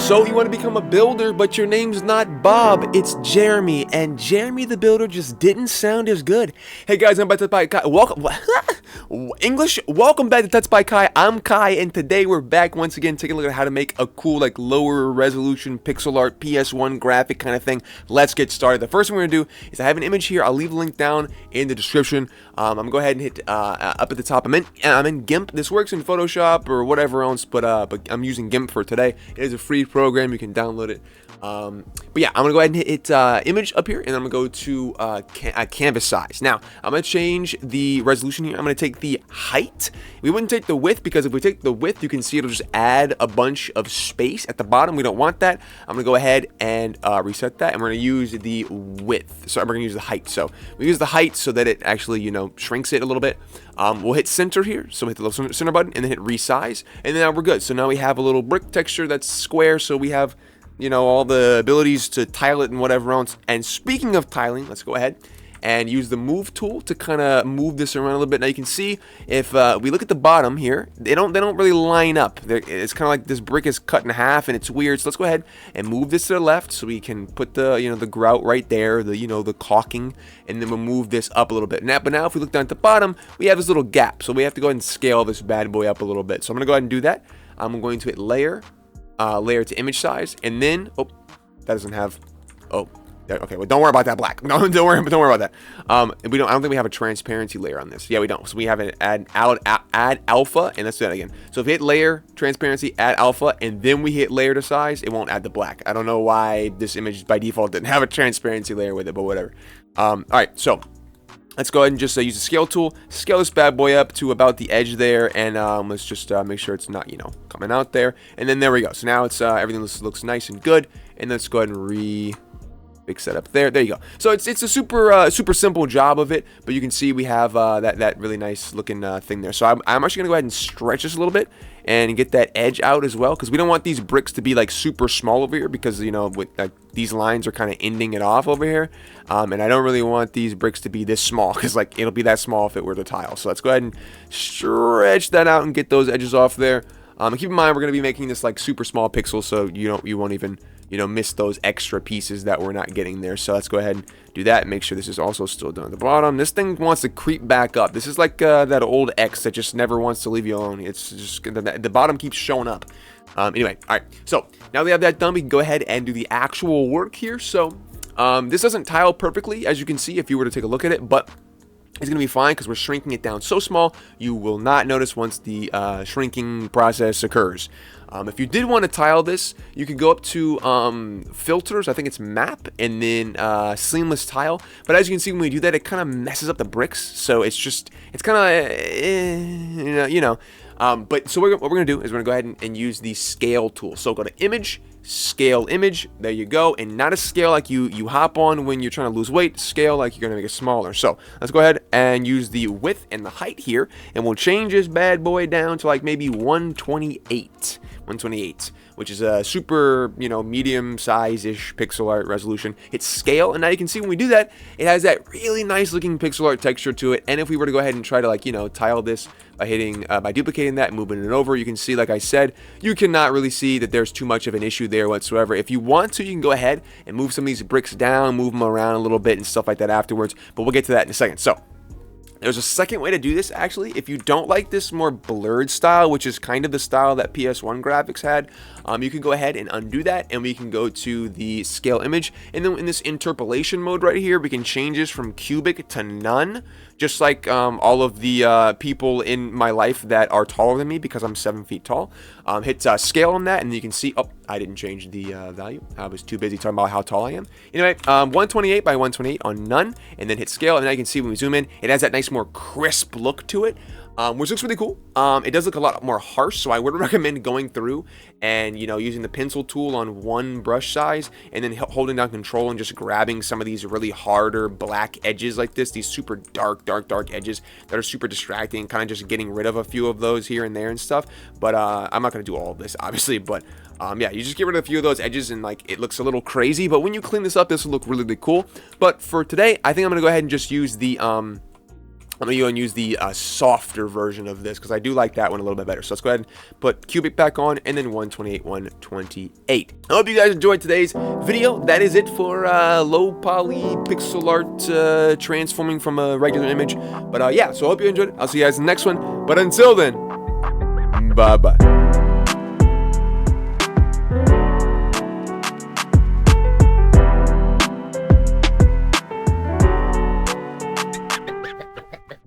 So you want to become a builder, but your name's not Bob, it's Jeremy, and Jeremy the Builder just didn't sound as good. Hey guys, I'm back to TutsByKai. Welcome, English. Welcome back to TutsByKai. I'm Kai, and today we're back once again taking a look at how to make a cool, like lower resolution pixel art PS1 graphic kind of thing. Let's get started. The first thing we're gonna do is I have an image here. I'll leave a link down in the description. I'm gonna go ahead and hit up at the top. I'm in GIMP. This works in Photoshop or whatever else, but I'm using GIMP for today. It is a free program. You can download it. But yeah, I'm gonna go ahead and hit image up here, and I'm gonna go to canvas size. Now I'm gonna change the resolution here. I'm gonna take the height. We wouldn't take the width, because if we take the width, you can see it'll just add a bunch of space at the bottom. We don't want that. I'm gonna go ahead and reset that, and we're gonna use the width. So we're gonna use the height. So we use the height so that it actually, you know, shrinks it a little bit. We'll hit center here, so hit the little center button, and then hit resize, and then now we're good. So now we have a little brick texture that's square, so we have, you know, all the abilities to tile it and whatever else. And speaking of tiling, let's go ahead and use the move tool to kind of move this around a little bit. Now you can see if we look at the bottom here, they don't really line up. It's kind of like this brick is cut in half and it's weird. So let's go ahead and move this to the left so we can put the, you know, the grout right there, the, you know, the caulking, and then we'll move this up a little bit. But now if we look down at the bottom, we have this little gap. So we have to go ahead and scale this bad boy up a little bit. So I'm gonna go ahead and do that. I'm going to hit layer to image size, and then that doesn't have, okay, well, don't worry about that black. No, don't worry about that. I don't think we have a transparency layer on this. Yeah, we don't. So we have an add alpha, and let's do that again. So if we hit layer, transparency, add alpha, and then we hit layer to size, it won't add the black. I don't know why this image by default didn't have a transparency layer with it, but whatever. All right, so let's go ahead and just use the scale tool, scale this bad boy up to about the edge there, and let's just make sure it's not, you know, coming out there. And then there we go. So now it's everything looks nice and good. And let's go ahead and fix that up there. There you go. So it's a super simple job of it, but you can see we have that really nice looking thing there. So I'm actually gonna go ahead and stretch this a little bit and get that edge out as well, because we don't want these bricks to be like super small over here, because, you know, with these lines are kind of ending it off over here, and I don't really want these bricks to be this small, because like it'll be that small if it were the tile. So let's go ahead and stretch that out and get those edges off there. Keep in mind we're gonna be making this like super small pixels, so you won't even, you know, miss those extra pieces that we're not getting there. So let's go ahead and do that and make sure this is also still down at the bottom. This thing wants to creep back up. This is like that old X that just never wants to leave you alone. It's just the bottom keeps showing up. Anyway, all right, so now we have that done, we can go ahead and do the actual work here. So this doesn't tile perfectly, as you can see if you were to take a look at it, but it's gonna be fine because we're shrinking it down so small you will not notice once the shrinking process occurs. If you did want to tile this, you could go up to filters, I think it's map, and then seamless tile. But as you can see, when we do that, it kind of messes up the bricks. So it's kind of you know. But so what we're gonna do is we're gonna go ahead and use the scale tool. So go to image, scale image, there you go, and not a scale like you hop on when you're trying to lose weight, scale like you're gonna make it smaller. So let's go ahead and use the width and the height here, and we'll change this bad boy down to like maybe 128, which is a super, you know, medium size-ish pixel art resolution. Hit scale, and now you can see when we do that, it has that really nice looking pixel art texture to it. And if we were to go ahead and try to, like, you know, tile this by duplicating that and moving it over, you can see, like I said, you cannot really see that there's too much of an issue there whatsoever. If you want to, you can go ahead and move some of these bricks down, move them around a little bit and stuff like that afterwards, but we'll get to that in a second. So there's a second way to do this, actually. If you don't like this more blurred style, which is kind of the style that PS1 graphics had, you can go ahead and undo that, and we can go to the scale image, and then in this interpolation mode right here, we can change this from cubic to none, just like all of the people in my life that are taller than me, because I'm 7 feet tall. Hit scale on that, and you can see, oh, I didn't change the value. I was too busy talking about how tall I am. Anyway, 128 by 128 on none, and then hit scale, and now you can see when we zoom in, it has that nice, more crisp look to it. Which looks really cool. It does look a lot more harsh, so I would recommend going through and, you know, using the pencil tool on one brush size, and then holding down control and just grabbing some of these really harder black edges like this, these super dark edges that are super distracting, kind of just getting rid of a few of those here and there and stuff. But I'm not going to do all of this, obviously, but yeah, you just get rid of a few of those edges, and like it looks a little crazy, but when you clean this up, this will look really, really cool. But for today, I think I'm going to go ahead and just use the I'm going to go and use the softer version of this because I do like that one a little bit better. So let's go ahead and put cubic back on and then 128, 128. I hope you guys enjoyed today's video. That is it for low poly pixel art transforming from a regular image. But yeah, so I hope you enjoyed it. I'll see you guys in the next one. But until then, bye-bye.